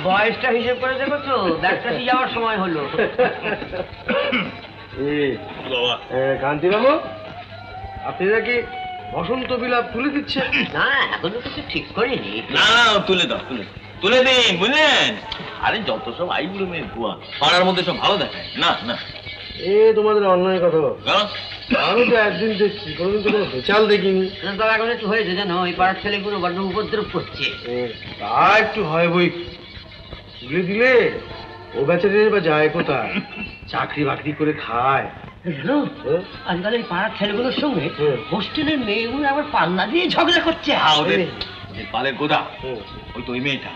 বয়সটা হিসেব করে দেখো তো, ব্যাগটা যাওয়ার সময় হলো। কান্তি বাবু, আপনি নাকি বসন্ত বিলাপ তুলে দিচ্ছেন? না, এখনো কিছু ঠিক করিনি। না তুলে দাও, তুলে দিন, বুঝলেন? আরে যত সব আইবুড়ো মেয়ে ধোয়া, পাড়ার মধ্যে সব ভালো দেখায় না। না এ তোমাদের অন্যায় কথা। আমি তো একদিন দেখছি, কোনোদিন তো কোনো বেচাল দেখিনি। তবে এখন একটু হয়েছে জানো, ওই পাড়ার ছেলেগুলো বড্ড উপদ্রব করছে। তা একটু হয় বই, তুলে দিলে ও বেচারে বা যায় কোথায়? চাকরি বাকরি করে খায়। জানো, আজকাল এই পাড়ার ছেলেগুলোর সঙ্গে হোস্টেলের মেয়েগুলো আবার পাল্লা দিয়ে ঝগড়া করছে। পালের গোদা, ওই তো ওই মেয়েটা,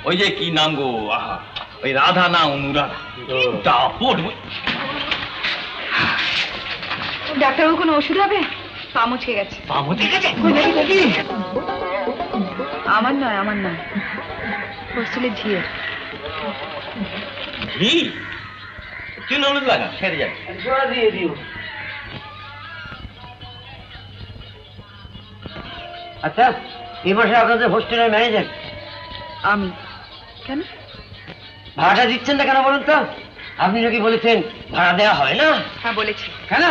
ওই যে কি নাম গো, আহা, ওই রাধা না অনুরাধা। ডাক্তারবাবু কোনো ওষুধ হবে? পা মুচকে গেছে। পা মুচকে গেছে? আমার নয়, হোস্টেলের ঝিয়ের। ঘি চুন হলুদ লাগা, সেরে যাবে। দিয়ে দিও। আচ্ছা, এই মাসে আপনাদের হোস্টেলের ম্যানেজার আমি। কেন ভাড়াটা দিচ্ছেন না কেন বলুন তো? আপনি নাকি বলেছেন ভাড়া দেওয়া হয় না? হ্যাঁ বলেছি। কেন?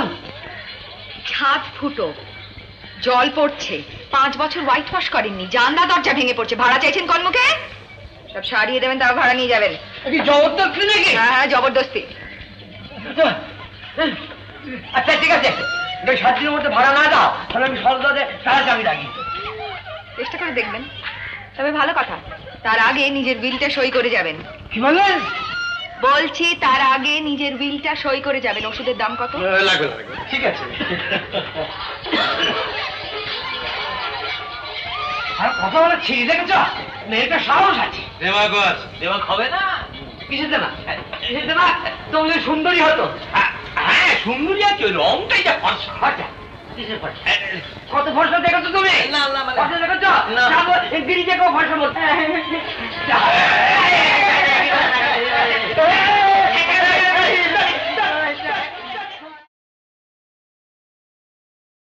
ছাদ ফুটো, জল পড়ছে, 5 বছর হোয়াইট ওয়াশ করেননি, জানলা দরজা ভেঙে পড়ছে, ভাড়া চাইছেন কোন মুখে? সব সারিয়ে দেবেন, তাও ভাড়া নিয়ে যাবেন। জবরদস্তি নাকি? হ্যাঁ জবরদস্তি। আচ্ছা ঠিক আছে, 7 দিনের মধ্যে ভাড়া না দাও তাহলে আমি সন্ধ্যাতে সারা চাবি রাখি। চেষ্টা করে দেখবেন, তবে ভালো কথা, তার আগে নিজের বিলটা সই করে যাবেন। কি বললেন? বলছি তার আগে নিজের বিলটা সই করে যাবেন। ওষুধের দাম কত? লাগবে, ঠিক আছে। আর কথা বলে ছিঁড়ি দেখেছ? মেয়েটা সাহস আছে। দেমাগ হবে না? কিসেতে না? কিসেতে না? তুমি সুন্দরী হতো। হ্যাঁ সুন্দরী আছে, ওই রংটাই যা ফর্সা। কিসের ফর্সা? কত ফর্সা দেখেছো তুমি? না ফর্সা দেখেছ? না। এই বিড়ি দেখো ফর্সা বলতে।